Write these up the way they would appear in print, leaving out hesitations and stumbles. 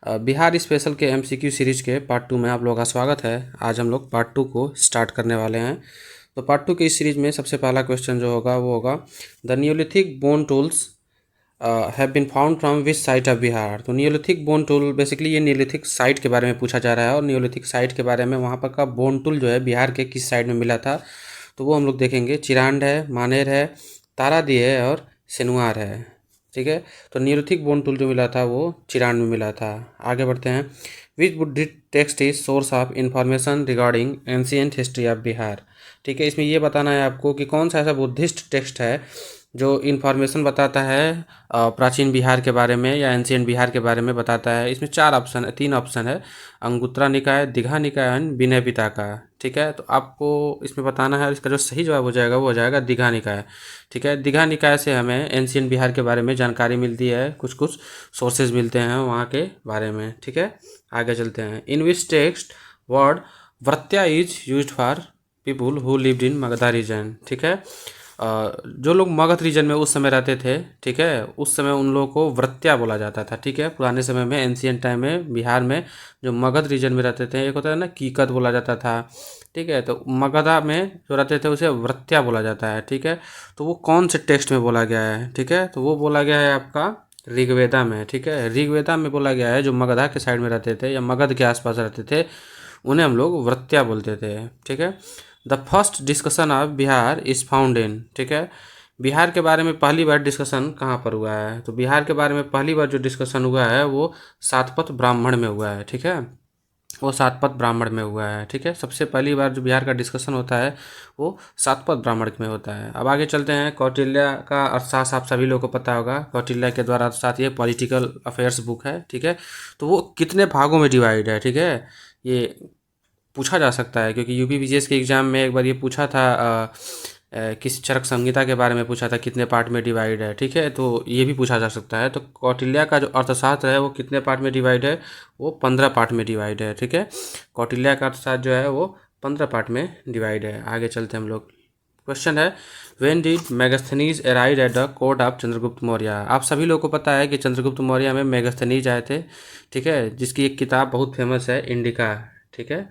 Bihar special के MCQ series के part 2 में आप लोगों का स्वागत है। आज हम लोग पार्ट 2 को स्टार्ट करने वाले हैं। तो पार्ट 2 के इस सीरीज में सबसे पहला क्वेश्चन जो होगा वो होगा the neolithic bone tools have been found from which site of Bihar. तो नियोलिथिक बोन टूल बेसिकली ये नियोलिथिक साइट के बारे में पूछा जा रहा है और नियोलिथिक साइट के बारे में वहाँ पर का बोन टूल जो है बिहार के किस साइड में मिला था तो वो हम लोग देखेंगे। चिरांड है, मानेर है, तारादी है और सेनुआर है। ठीक है, तो नियोलिथिक बोन टूल जो मिला था वो चिरांड में मिला था। आगे बढ़ते हैं। Which Buddhist text is source of information regarding ancient history of Bihar. ठीक है, इसमें ये बताना है आपको कि कौन सा ऐसा बुद्धिस्ट टेक्स्ट है जो इन्फॉर्मेशन बताता है प्राचीन बिहार के बारे में या एंशियंट बिहार के बारे में बताता है। इसमें तीन ऑप्शन है, अंगुत्रा निकाय, दीघा निकाय, विनय पिटका। ठीक है, तो आपको इसमें बताना है, इसका जो सही जवाब हो जाएगा वो हो जाएगा दीघा निकाय। ठीक है, दीघा निकाय से हमें एंशियंट बिहार के बारे में जानकारी मिलती है, कुछ कुछ सोर्सेज मिलते हैं वहाँ के बारे में। ठीक है, आगे चलते हैं। In which text word Vratya is used for people who lived in Magadha region. ठीक है, जो लोग मगध रीजन में उस समय रहते थे, ठीक है, उस समय उन लोगों को व्रत्या बोला जाता था। ठीक है, पुराने समय में एंशियंट टाइम में बिहार में जो मगध रीजन में रहते थे, एक होता है ना कीकत बोला जाता था। ठीक है, तो मगधा में जो रहते थे उसे व्रत्या बोला जाता है। ठीक है, तो वो कौन से टेक्स्ट में बोला गया है? ठीक है, तो वो बोला गया है आपका ऋग्वेदा में। ठीक है, ऋग्वेदा में बोला गया है। जो मगधा के साइड में रहते थे या मगध के आसपास रहते थे उन्हें हम लोग व्रत्या बोलते थे। ठीक है, the first discussion of Bihar is found in. ठीक है, बिहार के बारे में पहली बार डिस्कशन कहाँ पर हुआ है? तो बिहार के बारे में पहली बार जो डिस्कशन हुआ है वो सातपथ ब्राह्मण में हुआ है। ठीक है, वो सातपथ ब्राह्मण में हुआ है। ठीक है, सबसे पहली बार जो बिहार का डिस्कशन होता है वो सातपथ ब्राह्मण में होता है। अब आगे चलते हैं। कौटिल्य का अर्थशास्त्र आप सभी लोगों को पता होगा। कौटिल्य के द्वारा अर्थशास्त्र ये पॉलिटिकल अफेयर्स बुक है। ठीक है, तो वो कितने भागों में डिवाइड है? ठीक है, ये पूछा जा सकता है क्योंकि यूपी बीजीएस के एग्ज़ाम में एक बार ये पूछा था, किस चरक संहिता के बारे में पूछा था, कितने पार्ट में डिवाइड है। ठीक है, तो ये भी पूछा जा सकता है। तो कौटिल्य का जो अर्थशास्त्र है वो कितने पार्ट में डिवाइड है? वो 15 पार्ट में डिवाइड है। ठीक है, कौटिल्य का अर्थशास्त्र जो है वो 15 पार्ट में डिवाइड है। आगे चलते हैं हम लोग। क्वेश्चन है, when did Megasthenes arrive at the court of Chandragupta Maurya. आप सभी लोगों को पता है कि चंद्रगुप्त मौर्य में मेगास्थनीज आए थे। ठीक है, जिसकी एक किताब बहुत फेमस है, इंडिका। ठीक है,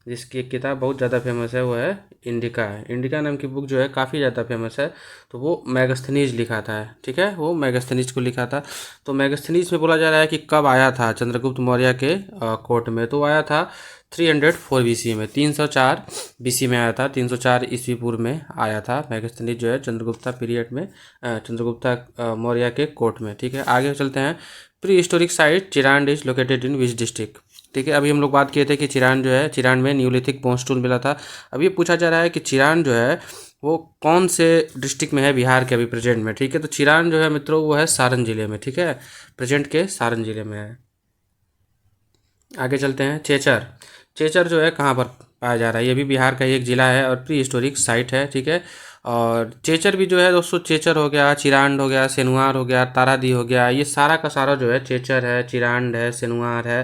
जिसकी एक किताब बहुत ज़्यादा फेमस है वो है इंडिका। इंडिका नाम की बुक जो है काफ़ी ज़्यादा फेमस है। तो वो मेगास्थनीज लिखा था। ठीक है, वो मेगास्थनीज को लिखा था। तो मेगास्थनीज में बोला जा रहा है कि कब आया था चंद्रगुप्त मौर्य के कोर्ट में? तो आया था 304 BC में, 304 BC में आया था। 304 ईस्वी पूर्व में आया था मेगास्थनीज जो है चंद्रगुप्ता पीरियड में, चंद्रगुप्ता मौर्य के कोर्ट में। ठीक है, आगे चलते हैं। Pre historic site Chirand is located in which district. ठीक है, अभी हम लोग बात किए थे कि चिरांड जो है, चिरांड में न्यूलिथिक बोन टूल मिला था। अब ये पूछा जा रहा है कि चिरांड जो है वो कौन से डिस्ट्रिक्ट में है बिहार के अभी प्रेजेंट में। ठीक है, तो चिरांड जो है मित्रों वो है सारण जिले में। ठीक है, प्रेजेंट के सारण जिले में है। आगे चलते हैं। चेचर, चेचर जो है कहाँ पर पाया जा रहा है? ये भी बिहार का ही एक ज़िला है और प्री हिस्टोरिक साइट है। ठीक है, और चेचर भी जो है दोस्तों, चेचर हो गया, चिरांड हो गया, सेनुआर हो गया, तारादी हो गया, ये सारा का सारा जो है चेचर है, चिरांड है, सेनुआर है,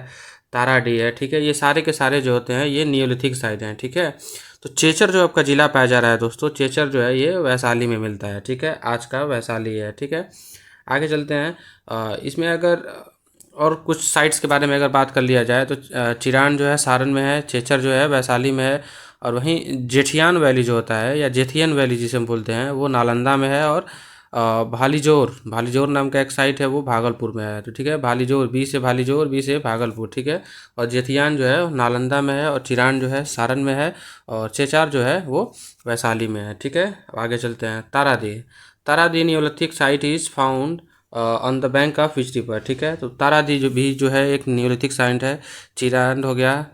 ताराडी है। ठीक है, ये सारे के सारे जो होते हैं ये नियोलिथिक साइट हैं। ठीक है, तो चेचर जो आपका ज़िला पाया जा रहा है दोस्तों, चेचर जो है ये वैशाली में मिलता है। ठीक है, आज का वैशाली है। ठीक है, आगे चलते हैं। इसमें अगर और कुछ साइट्स के बारे में अगर बात कर लिया जाए तो चिरान जो है सारण में है, चेचर जो है वैशाली में है, और वहीं जेठियान वैली जो होता है या जेथियन वैली जिसे हम बोलते हैं वो नालंदा में है, और भालीजोर, भालीजोर नाम का एक साइट है वो भागलपुर में है। तो ठीक है, भालीजोर, बी से भालीजोर, बी से भागलपुर। ठीक है, और जेथियान जो है नालंदा में है, और चिरान जो है सारण में है, और चेचार जो है वो वैशाली में है। ठीक है, अब आगे चलते हैं। Taradih, Taradih neolithic site is found on the bank of which river. ठीक है, तो तारादी जो है एक नियोलिथिक साइट है। चिरांड हो गया,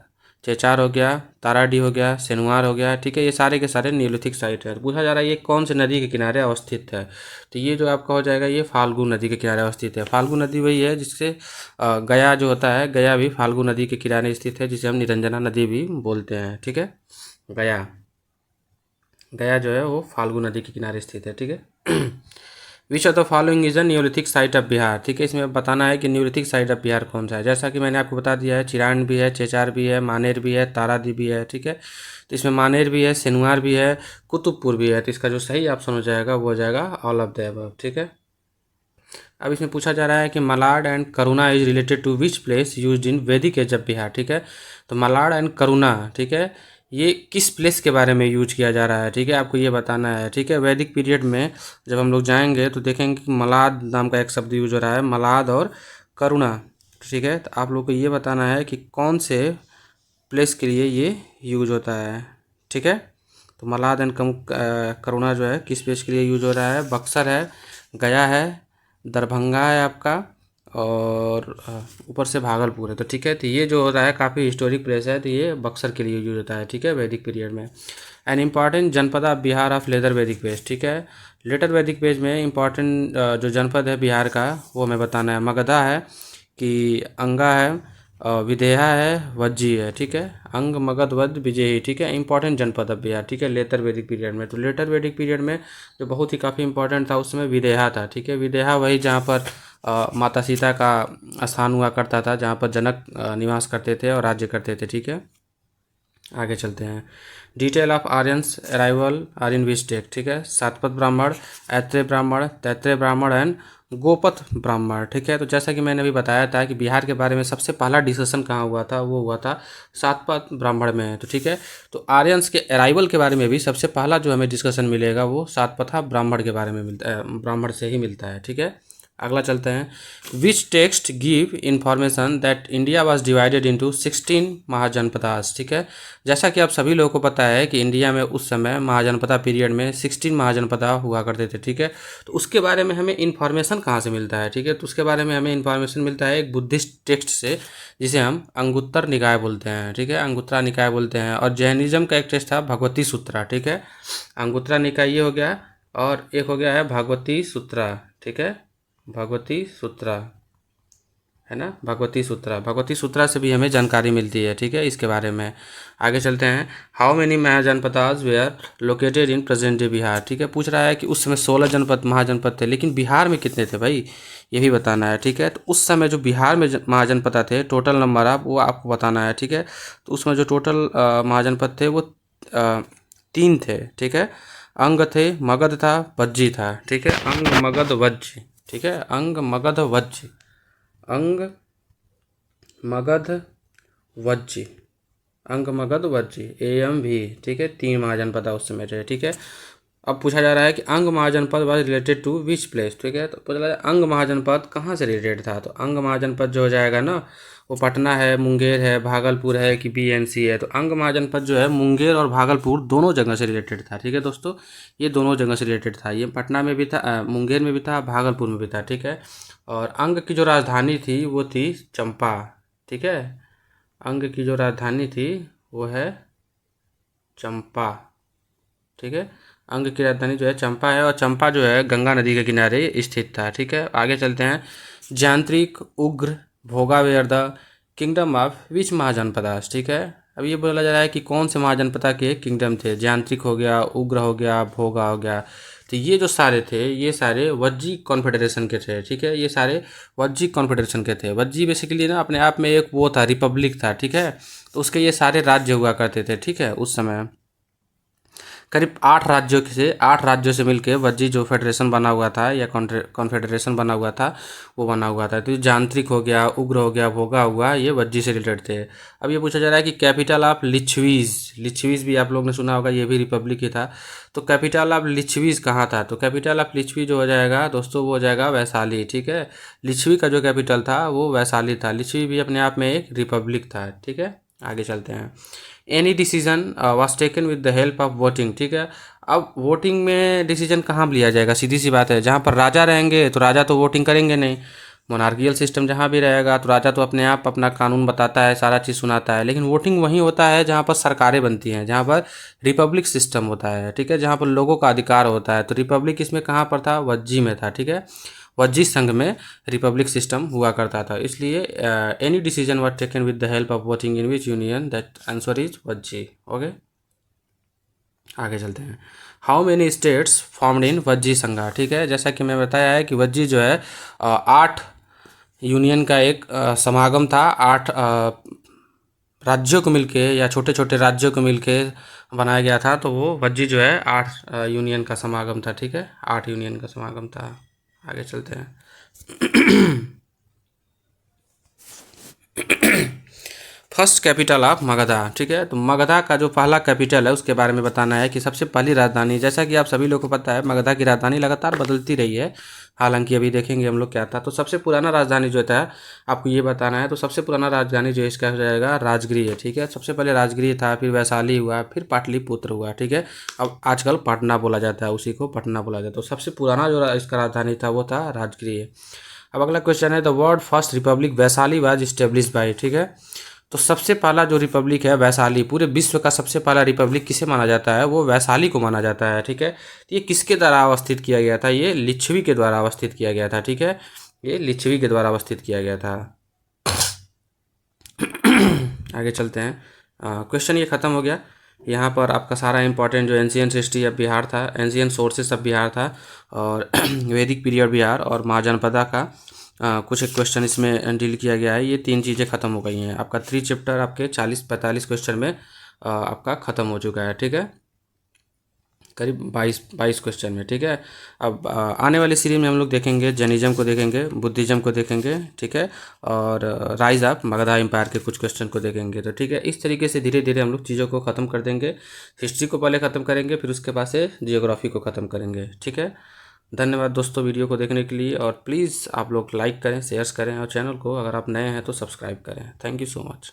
चेचार हो गया, ताराडी हो गया, सेनुआर हो गया। ठीक है, ये सारे के सारे नियोलिथिक साइट है। पूछा जा रहा है ये कौन से नदी के किनारे अवस्थित है? तो ये जो आपका हो जाएगा ये फाल्गु नदी के किनारे अवस्थित है। फाल्गु नदी वही है जिससे गया जो होता है, गया भी फाल्गु नदी के किनारे स्थित है, जिसे हम निरंजना नदी भी बोलते हैं। ठीक है, गया, गया जो है वो फाल्गु नदी के किनारे स्थित है। ठीक है, which of the following is a Neolithic site of Bihar. ठीक है, इसमें बताना है कि न्यूलिथिक साइट ऑफ बिहार कौन सा है। जैसा कि मैंने आपको बता दिया है, चिरांड भी है, चेचार भी है, मानेर भी है, तारादी भी है। ठीक है, तो इसमें मानेर भी है, सेनुआर भी है, कुतुबपुर भी है। तो इसका जो सही ऑप्शन हो जाएगा वो हो जाएगा ऑल ऑफ द अबव। ठीक है, अब इसमें पूछा जा रहा है कि Malad and Karuna is related to which place used in Vedic age of Bihar, ठीक है। तो मलाड एंड करुणा, ठीक है, ये किस प्लेस के बारे में यूज किया जा रहा है, ठीक है, आपको ये बताना है, ठीक है। वैदिक पीरियड में जब हम लोग जाएंगे तो देखेंगे कि मलाद नाम का एक शब्द यूज हो रहा है, मलाद और करुणा, ठीक है। तो आप लोग को ये बताना है कि कौन से प्लेस के लिए ये यूज होता है, ठीक है। तो मलाद एंड करुणा जो है किस प्लेस के लिए यूज हो रहा है, बक्सर है, गया है, दरभंगा है आपका, और ऊपर से भागलपुर है। तो ठीक है, तो ये जो होता है काफ़ी हिस्टोरिक प्लेस है, तो ये बक्सर के लिए यूज होता है, ठीक है, वैदिक पीरियड में। एन इम्पॉर्टेंट जनपद ऑफ बिहार ऑफ लेटर वैदिक पेज, ठीक है। लेटर वैदिक पेज में इम्पॉर्टेंट जो जनपद है बिहार का वो हमें बताना है। मगधा है कि अंगा है, विदेहा है, वज्जी है, ठीक है। अंग, मगध, वध, विजयी, ठीक है, इंपॉर्टेंट जनपद अब बिहार, ठीक है, लेटर वैदिक पीरियड में। तो लेटर वैदिक पीरियड में जो बहुत ही काफ़ी इंपॉर्टेंट था उस समय विदेहा था, ठीक है। विदेहा वही जहाँ पर माता सीता का स्थान हुआ करता था, जहाँ पर जनक निवास करते थे और राज्य करते थे, ठीक है। आगे चलते हैं। Detail of Aryans arrival are in which text, ठीक है। सातपथ ब्राह्मण, ऐत्रेय ब्राह्मण, तैत्रेय ब्राह्मण एंड गोपथ ब्राह्मण, ठीक है। तो जैसा कि मैंने अभी बताया था कि बिहार के बारे में सबसे पहला डिस्कशन कहाँ हुआ था, वो हुआ था सातपथ ब्राह्मण में, तो ठीक है। तो आर्यंस के अराइवल के बारे में भी सबसे पहला जो हमें डिस्कशन मिलेगा वो सातपथा ब्राह्मण के बारे में मिलता है, ब्राह्मण से ही मिलता है, ठीक है। अगला चलते हैं। Which text give information that India was divided into 16 mahajanapadas, ठीक है। जैसा कि आप सभी लोगों को पता है कि इंडिया में उस समय महाजनपदा पीरियड में 16 महाजनपदा हुआ करते थे, ठीक है। तो उसके बारे में हमें इन्फॉर्मेशन कहाँ से मिलता है, ठीक है। तो उसके बारे में हमें इन्फॉर्मेशन मिलता है एक बुद्धिस्ट टेक्स्ट से, जिसे हम अंगुत्तर निकाय बोलते हैं, ठीक है, अंगुत्तरा निकाय बोलते हैं। और जैनिज्म का एक टेक्स्ट था भगवती सूत्रा, ठीक है। अंगुत्तरा निकाय ये हो गया, और एक हो गया है भगवती सूत्रा, ठीक है, भगवती सूत्रा, है ना, भगवती सूत्रा। भगवती सूत्रा से भी हमें जानकारी मिलती है, ठीक है, इसके बारे में। आगे चलते हैं। How many mahajanapadas were located in present day Bihar, ठीक है। पूछ रहा है कि उस समय 16 जनपद महाजनपद थे, लेकिन बिहार में कितने थे भाई, ये भी बताना है, ठीक है। तो उस समय जो बिहार में महाजनपद थे टोटल नंबर आप वो आपको बताना है, ठीक है। तो उसमें जो टोटल महाजनपद थे वो 3 थे, ठीक है। अंग थे, मगध था, वज्जी था, ठीक है। अंग, मगध, वज्जी, ठीक है। अंग, मगध, वज्जी, अंग, मगध, वज्जी, अंग, मगध, वज्जी, एम भी, ठीक है। 3 महाजनपद उस समय थे, ठीक है। अब पूछा जा रहा है कि Anga mahajanapada was related to which place, ठीक है। तो पूछा जा रहा है अंग महाजनपद कहाँ से रिलेटेड था। तो अंग महाजनपद जो हो जाएगा ना, वो पटना है, मुंगेर है, भागलपुर है कि बीएनसी है। तो अंग महाजनपद जो है मुंगेर और भागलपुर दोनों जगह से रिलेटेड था, ठीक है दोस्तों, ये दोनों जगह से रिलेटेड था। ये पटना में भी था, मुंगेर में भी था, भागलपुर में भी था, ठीक है। और अंग की जो राजधानी थी वो थी चंपा, ठीक है। अंग की जो राजधानी थी वो है चंपा, ठीक है। अंग की राजधानी जो है चंपा है, और चंपा जो है गंगा नदी के किनारे स्थित था, ठीक है। आगे चलते हैं। यांत्रिक, उग्र, भोगा were the kingdom of which mahajanapadas, ठीक है। अब ये बोला जा रहा है कि कौन से महाजनपदा के किंगडम थे। यांत्रिक हो गया, उग्र हो गया, भोगा हो गया। तो ये जो सारे थे ये सारे वज्जी कॉन्फेडरेशन के थे, ठीक है। ये सारे वज्जी कॉन्फेडरेशन के थे। वज्जी बेसिकली ना अपने आप में एक वो था, रिपब्लिक था, ठीक है। तो उसके ये सारे राज्य हुआ करते थे, ठीक है। उस समय करीब 8 राज्यों से मिलकर वज्जी जो फेडरेशन बना हुआ था या कॉन्फेडरेशन बना हुआ था वो बना हुआ था। तो यांत्रिक हो गया, उग्र हो गया, भोगा हुआ, ये वज्जी से रिलेटेड थे। अब ये पूछा जा रहा है कि कैपिटल ऑफ लिच्छवीज, लिच्छवीज भी आप लोग ने सुना होगा, ये भी रिपब्लिक ही था। तो कैपिटल ऑफ लिच्छवीज कहाँ था। तो कैपिटल ऑफ लिच्छवी जो हो जाएगा दोस्तों वो हो जाएगा वैशाली, ठीक है। लिच्छवी का जो कैपिटल था वो वैशाली था। लिच्छवी भी अपने आप में एक रिपब्लिक था, ठीक है। आगे चलते हैं। Any decision was taken with the help of voting, ठीक है। अब वोटिंग में डिसीजन कहाँ लिया जाएगा, सीधी सी बात है, जहाँ पर राजा रहेंगे तो राजा तो वोटिंग करेंगे नहीं। मोनार्कियल सिस्टम जहाँ भी रहेगा तो राजा तो अपने आप अपना कानून बताता है, सारा चीज़ सुनाता है। लेकिन वोटिंग वहीं होता है जहाँ पर सरकारें बनती हैं, जहाँ पर रिपब्लिक सिस्टम होता है, ठीक है, जहाँ पर लोगों का अधिकार होता है। तो रिपब्लिक इसमें कहाँ पर था, वज्जी में था, ठीक है। वज्जी संघ में रिपब्लिक सिस्टम हुआ करता था, इसलिए any decision were taken with the help of voting in which union, that answer is Vajji, okay. आगे चलते हैं। How many states formed in Vajji संघा, ठीक है। जैसा कि मैं बताया है कि वज्जी जो है 8 यूनियन का एक समागम था। 8 राज्यों को मिलके या छोटे छोटे राज्यों को मिलके बनाया गया था। तो वो वज्जी जो है 8 यूनियन का समागम था, ठीक है, 8 यूनियन का समागम था। आगे चलते हैं। फर्स्ट कैपिटल ऑफ मगधा, ठीक है। तो मगधा का जो पहला कैपिटल है उसके बारे में बताना है कि सबसे पहली राजधानी, जैसा कि आप सभी लोग को पता है मगधा की राजधानी लगातार बदलती रही है, हालांकि अभी देखेंगे हम लोग क्या था। तो सबसे पुराना राजधानी जो था आपको ये बताना है, तो सबसे पुराना राजधानी जो है इसका हो जाएगा राजगृह है, ठीक है। सबसे पहले राजगृह था, फिर वैशाली हुआ, फिर पाटलिपुत्र हुआ, ठीक है। अब आजकल पटना बोला जाता है, उसी को पटना बोला जाता है। तो सबसे पुराना जो इसका राजधानी था वो था राजगृह। अब अगला क्वेश्चन है, the word first Republic Vaishali was establish by, ठीक है। तो सबसे पहला जो रिपब्लिक है वैशाली, पूरे विश्व का सबसे पहला रिपब्लिक किसे माना जाता है, वो वैशाली को माना जाता है, ठीक है। तो ये किसके द्वारा अवस्थित किया गया था, ये लिच्छवी के द्वारा अवस्थित किया गया था, ठीक है। ये लिच्छवी के द्वारा अवस्थित किया गया था। आगे चलते हैं। क्वेश्चन ये ख़त्म हो गया। यहाँ पर आपका सारा इंपॉर्टेंट जो एंशियंट हिस्ट्री ऑफ बिहार था, एंशियंट सोर्सेस ऑफ बिहार था, और वैदिक पीरियड बिहार और महाजनपदा का कुछ एक क्वेश्चन इसमें डील किया गया है। ये 3 चीज़ें ख़त्म हो गई हैं। आपका 3 चैप्टर आपके 40-45 क्वेश्चन में आपका ख़त्म हो चुका है, ठीक है। करीब 22 क्वेश्चन में, ठीक है। अब आने वाली सीरीज में हम लोग देखेंगे जैनिज्म को, देखेंगे बुद्धिज्म को, देखेंगे, ठीक है। और राइज ऑफ मगधा एम्पायर के कुछ क्वेश्चन को देखेंगे। तो ठीक है, इस तरीके से धीरे धीरे हम लोग चीज़ों को ख़त्म कर देंगे। हिस्ट्री को पहले ख़त्म करेंगे, फिर उसके बाद से जियोग्राफी को ख़त्म करेंगे, ठीक है। धन्यवाद दोस्तों वीडियो को देखने के लिए, और प्लीज़ आप लोग लाइक करें, शेयर्स करें, और चैनल को अगर आप नए हैं तो सब्सक्राइब करें। Thank you so much.